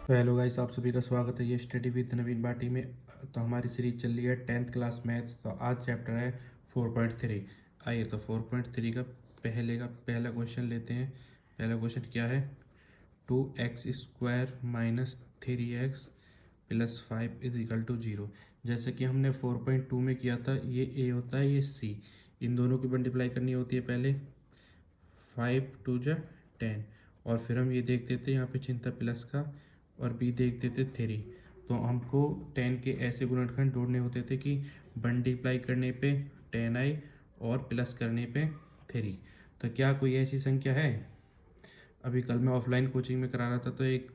तो hello guys, आप सभी का स्वागत है ये स्टडी विद नवीन बाटी में। तो हमारी सीरीज चल रही है 10th क्लास मैथ्स। तो आज चैप्टर है 4.3। आइए तो 4.3 का पहला क्वेश्चन लेते हैं। पहला क्वेश्चन क्या है? 2x² minus 3x plus 5 is equal to 0। जैसे कि हमने 4.2 में किया था, ये ए होता है, ये सी। इन दोनों की मल्टीप्लाई करनी होती है पहले। 5 2 10 और फिर हम ये देखते थे यहाँ पे चिन्ह था प्लस का, और बी देखते थे 3। तो हमको 10 के ऐसे गुणनखंड ढूंढने होते थे कि मल्टीप्लाई करने पे 10 आए और प्लस करने पे 3। तो क्या कोई ऐसी संख्या है? अभी कल मैं ऑफलाइन कोचिंग में करा रहा था, तो एक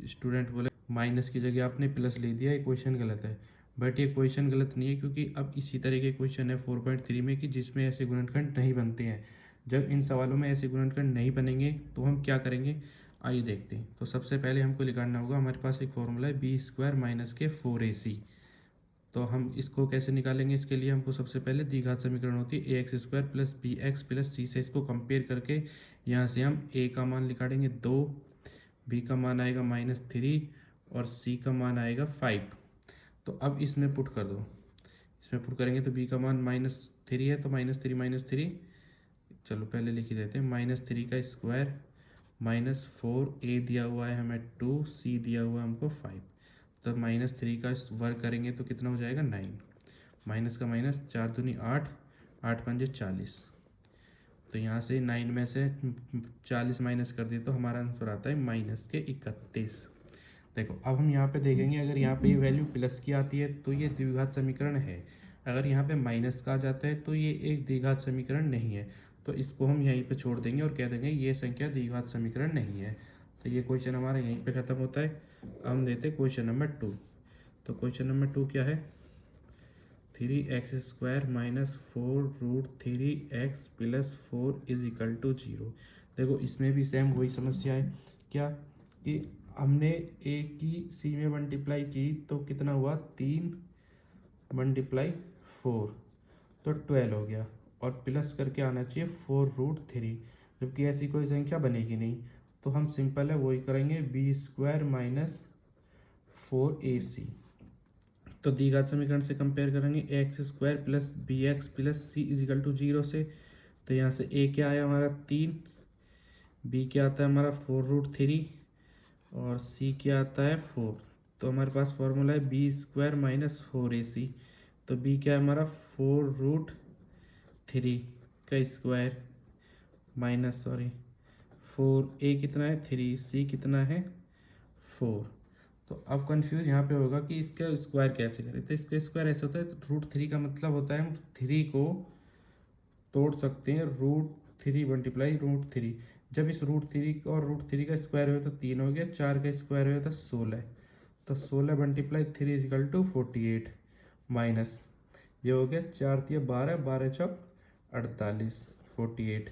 स्टूडेंट बोले माइनस की जगह आपने प्लस ले दिया, ये क्वेश्चन गलत है। बट ये क्वेश्चन गलत नहीं है, क्योंकि अब इसी तरह के क्वेश्चन है 4.3 में कि जिसमें ऐसे गुणनखंड नहीं बनते हैं। जब इन सवालों में ऐसे गुणनखंड नहीं बनेंगे तो हम क्या करेंगे, आइए देखते हैं। तो सबसे पहले हमको निकालना होगा, हमारे पास एक फॉर्मूला है b² माइनस के 4ac। तो हम इसको कैसे निकालेंगे? इसके लिए हमको सबसे पहले द्विघात समीकरण होती है ax² plus bx plus c से इसको कंपेयर करके यहाँ से हम a का मान निकालेंगे 2, b का मान आएगा -3 और c का मान आएगा 5। तो अब इसमें पुट कर दो। इसमें पुट करेंगे तो b का मान -3 है, तो -3 चलो पहले लिख ही देते हैं। -3 का स्क्वायर -4, a दिया हुआ है हमें 2, c दिया हुआ है हमको 5। तो -3 का वर्ग करेंगे तो कितना हो जाएगा 9। माइनस का माइनस, 4 दूनी 8, 8 पंजे 40। तो यहाँ से 9 में से 40 माइनस कर दिए तो हमारा आंसर आता है -31। देखो अब हम यहाँ पे देखेंगे, अगर यहाँ पे ये वैल्यू प्लस की आती है तो ये द्विघात समीकरण है। अगर यहाँ पे माइनस का आ जाता है तो ये एक द्विघात समीकरण नहीं है। तो इसको हम यहीं पे छोड़ देंगे और कह देंगे ये संख्या द्विघात समीकरण नहीं है। तो ये क्वेश्चन हमारा यहीं पे ख़त्म होता है। अब हम देते हैं क्वेश्चन नंबर 2। तो क्वेश्चन नंबर 2 क्या है? 3x² minus 4√3x plus 4 is equal to 0। देखो इसमें भी सेम वही समस्या है। क्या कि हमने ए की सी में मल्टीप्लाई की तो कितना हुआ, 3 × 4 तो 12 हो गया, और प्लस करके आना चाहिए 4√3, जबकि ऐसी कोई संख्या बनेगी नहीं। तो हम सिंपल है वही करेंगे, b² माइनस 4ac। तो द्विघात समीकरण से कंपेयर करेंगे x² plus bx plus c is equal to 0 से। तो यहाँ से a क्या आया हमारा 3, b क्या आता है हमारा 4√3 और c क्या आता है 4। तो हमारे पास फॉर्मूला है b² माइनस 4ac। तो b क्या है हमारा 4√3 का स्क्वायर माइनस 4a कितना है 3, c कितना है 4। तो अब कंफ्यूज यहाँ पे होगा कि इसका स्क्वायर कैसे करें। तो इसका स्क्वायर ऐसे होता है, तो √3 का मतलब होता है हम 3 को तोड़ सकते हैं, √3 × √3। जब इस √3 और √3 का स्क्वायर हुआ तो 3 हो गया, 4 का स्क्वायर हुआ तो 16। तो 16 × 3 इज इक्वल टू 48 माइनस ये हो गया 4 × 12, 12 चौक 48, 48।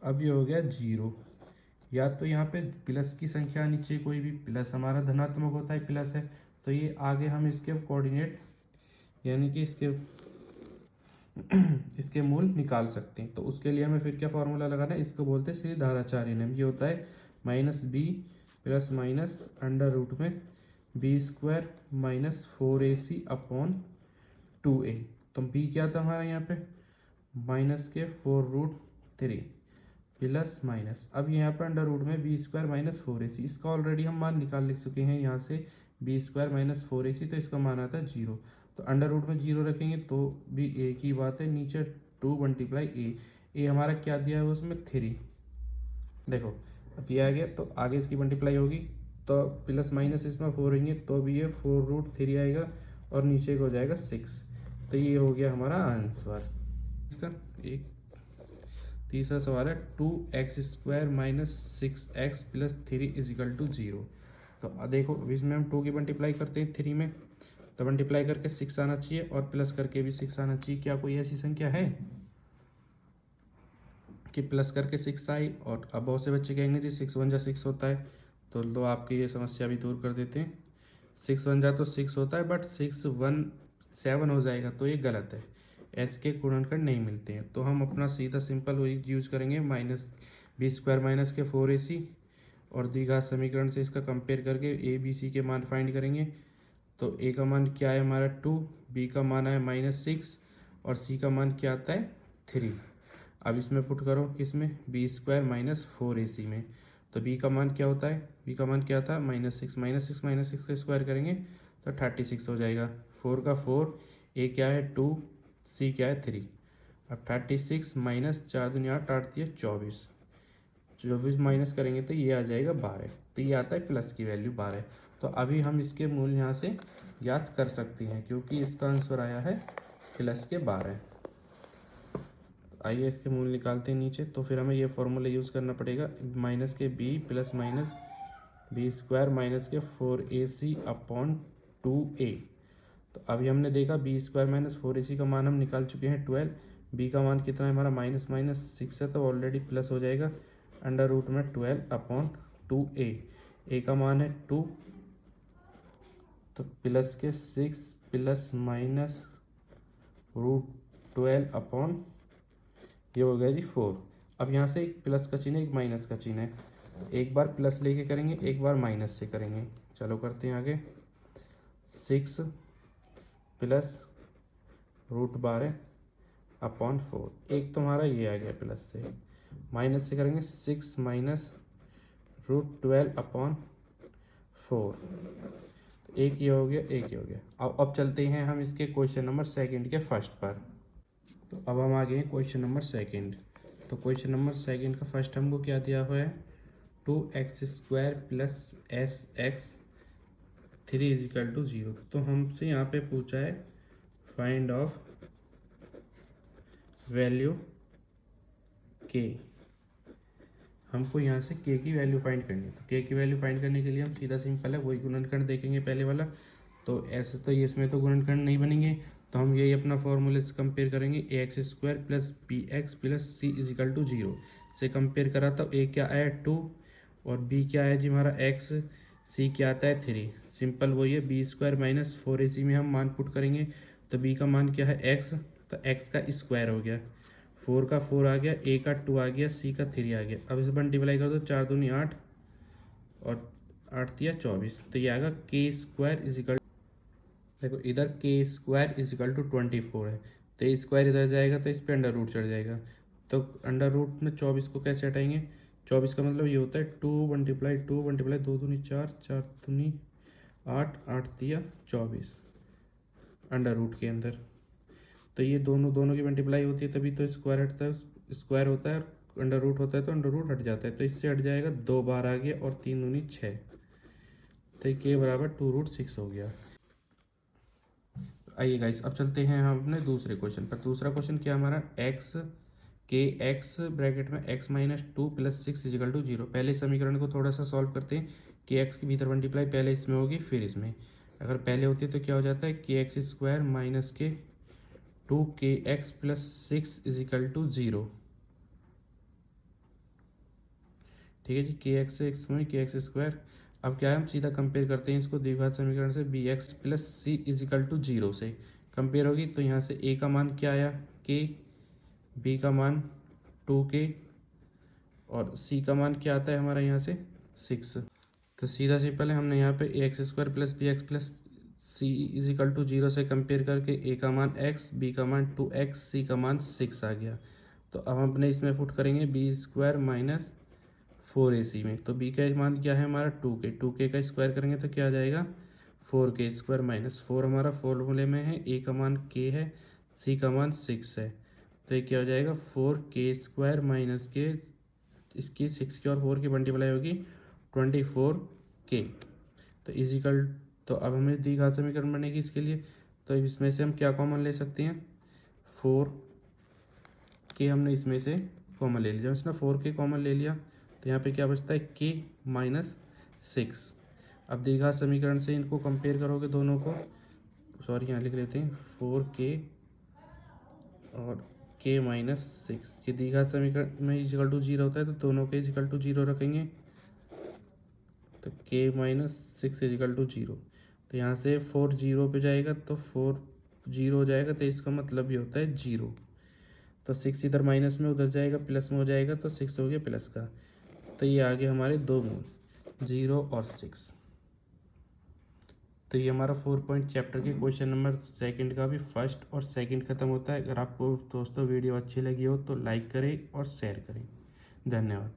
अब ये हो गया 0। या तो यहाँ पे प्लस की संख्या आनी चाहिए, कोई भी प्लस हमारा धनात्मक होता है, प्लस है तो ये आगे हम इसके कोऑर्डिनेट यानी कि इसके मूल निकाल सकते हैं। तो उसके लिए हमें फिर क्या फॉर्मूला लगाना है, इसको बोलते हैं श्री धाराचार्य नियम। ये होता है -b प्लस माइनस √ में b² minus 4ac upon 2a। तो b क्या था हमारा यहाँ पे माइनस के 4√3 प्लस माइनस, अब यहाँ पर √ में b² माइनस 4ac। इसका ऑलरेडी हम मान निकाल लिख चुके हैं यहाँ से b² माइनस 4ac, तो इसका मान आता है 0। तो √ में 0 रखेंगे तो भी a की बात है, नीचे 2 × a हमारा क्या दिया है उसमें 3। देखो अब ये आ गया, तो आगे इसकी मल्टीप्लाई होगी तो प्लस माइनस इसमें 4 होंगे तो भी ये 4√3 आएगा और नीचे को हो जाएगा 6। तो ये हो गया हमारा आंसर। इसका एक तीसरा सवाल है 2x² minus 6x plus 3 is equal to 0। तो देखो इसमें हम 2 की मल्टीप्लाई करते हैं 3 में, तो मल्टीप्लाई करके 6 आना चाहिए और प्लस करके भी 6 आना चाहिए। क्या कोई ऐसी संख्या है कि प्लस करके 6 आई? और अब बहुत से बच्चे कहेंगे जी 6 × 6 होता है, तो लो आपकी ये समस्या भी दूर कर देते हैं। 6 × 1 तो 6 होता है, बट 6 × 1 7 हो जाएगा, तो ये गलत है। एस के गुणनखंड नहीं मिलते हैं, तो हम अपना सीधा सिंपल वही यूज करेंगे, b² माइनस के 4ac और द्विघात समीकरण से इसका कंपेयर करके ए बी सी के मान फाइंड करेंगे। तो ए का मान क्या है हमारा 2, बी का मान है -6 और सी का मान क्या आता है 3। अब इसमें पुट करो किसमें, b² - 4ac में। तो b का मान क्या होता है, b का मान क्या था -6, -6 का स्क्वायर करेंगे तो 36 हो जाएगा। 4 का 4, a क्या है 2, c क्या है 3। अब 36 माइनस 4 दूनी 8, 8 दिए 24, 24 माइनस करेंगे तो ये आ जाएगा 12। तो ये आता है प्लस की वैल्यू 12। तो अभी हम इसके मूल यहाँ से याद कर सकते हैं क्योंकि इसका आंसर आया है प्लस के 12। आइए इसके मूल निकालते हैं नीचे। तो फिर हमें ये फॉर्मूला यूज़ करना पड़ेगा, माइनस के b plus minus b² minus के 4ac अपॉन 2a। तो अभी हमने देखा b² - 4ac का मान हम निकाल चुके हैं 12। b का मान कितना है हमारा -6 है तो ऑलरेडी प्लस हो जाएगा √12 अपॉन 2a। a का मान है 2 तो प्लस के 6 प्लस माइनस √12 अपॉन ये हो गया जी 4। अब यहाँ से एक प्लस का चिन्ह है, एक माइनस का चिन्ह है। एक बार प्लस लेके करेंगे, एक बार माइनस से करेंगे। चलो करते हैं आगे। 6 प्लस √12 अपॉन 4। एक तुम्हारा ये आ गया प्लस से, माइनस से करेंगे 6 माइनस √12 अपॉन 4। एक ये हो गया, एक ये हो गया। अब चलते हैं हम इसके क्वेश्चन नंबर सेकंड के फर्स्ट पर। तो अब हम आ गए हैं क्वेश्चन नंबर सेकंड। तो क्वेश्चन नंबर सेकंड का फर्स्ट हमको क्या दिया हुआ है, 2x² प्लस sx 3 = 0। तो हमसे यहाँ पे पूछा है फाइंड ऑफ वैल्यू k। हमको यहाँ से k की वैल्यू फाइंड करनी है। तो k की वैल्यू फाइंड करने के लिए हम सीधा सिंपल है वही गुणनखंड देखेंगे पहले वाला। तो ऐसे तो ये इसमें तो गुणनखंड नहीं बनेंगे, तो हम यही अपना फॉर्मूले से कंपेयर करेंगे। ax² plus bx plus c = 0 से कंपेयर करा तो a क्या आया 2 और b क्या है जी हमारा x, c क्या आता है 3। सिंपल वही है, b² - 4ac में हम मान पुट करेंगे। तो b का मान क्या है x, तो x का स्क्वायर हो गया, 4 का 4 आ गया, a का 2 आ गया, c का 3 आ गया। अब इसे मल्टीप्लाई कर दो, 4 दूनी 8 और 8 दिया 24। तो ये आएगा k² देखो इधर k² = 24 है, तो ये स्क्वायर इधर जाएगा तो इस पर अंडर रूट चढ़ जाएगा। तो अंडर रूट में 24 को कैसे हटाएंगे, 24 का मतलब ये होता है 2 × 2 × 2 दूनी 4, 4 दूनी 8, 8 दिया 24 अंडर रूट के अंदर। तो ये दोनों की मल्टीप्लाई होती है तभी तो स्क्वायर हटता है, स्क्वायर होता है, अंडर रूट होता है तो अंडर रूट हट जाता है। तो इससे हट जाएगा 2 बार आ गया और 3 दूनी 6, तो k = 2√6 हो गया। आइए गाइस अब चलते हैं हम अपने दूसरे क्वेश्चन पर। दूसरा क्वेश्चन क्या हमारा, x (x) - 2 + 6 = 0। पहले समीकरण को थोड़ा सा सॉल्व करते हैं। kx की भीतर मल्टीप्लाई पहले इसमें होगी फिर इसमें, अगर पहले होती है तो क्या हो जाता है kx² - 2kx + 6 = 0। ठीक है जी, kx² अब क्या है हम सीधा कंपेयर करते हैं इसको द्विघात समीकरण से, bx + c = 0 से कंपेयर होगी। तो यहाँ से a का मान क्या आया k, b का मान 2k और c का मान क्या आता है हमारा यहाँ से 6। तो सीधा सिंपल है, हमने यहाँ पे ax² + bx + c = 0 से कंपेयर करके a का मान x, b का मान 2x, c का मान 6 आ गया। तो अब हम अपने इसमें पुट करेंगे b² - 4ac में। तो b का मान क्या है हमारा 2k, 2k का स्क्वायर करेंगे तो क्या आ जाएगा 4k² - 4 हमारा फॉर्मूले में है, a का मान k है, c का मान 6 है। तो ये क्या हो जाएगा 4k² - k, इसकी 6 की और 4 की मल्टीप्लाई होगी 24k। तो इजिकल, तो अब हमें द्विघात समीकरण बनेगी इसके लिए। तो इसमें से हम क्या कॉमन ले सकते हैं, 4k हमने इसमें से कॉमन ले लिया। जब इसने 4k कॉमन ले लिया तो यहाँ पे क्या बचता है k - 6। अब द्विघात समीकरण से इनको कंपेयर करोगे दोनों को, सॉरी यहाँ लिख लेते हैं 4k और k - 6 के द्विघात समीकरण में = 0 होता है तो दोनों के = 0 रखेंगे। तो k - 6 = 0। तो यहाँ से 4 0 पे जाएगा तो 4 0 हो जाएगा, तो इसका मतलब ये होता है 0। तो 6 इधर माइनस में उधर जाएगा प्लस में हो जाएगा, तो 6 हो गया प्लस का। तो ये आ गए हमारे दो मूल। 0 और 6। तो ये हमारा 4 पॉइंट चैप्टर के क्वेश्चन नंबर सेकंड का भी फर्स्ट और सेकंड खत्म होता है। अगर आपको दोस्तों वीडियो अच्छी लगी हो तो लाइक करें और शेयर करें। धन्यवाद।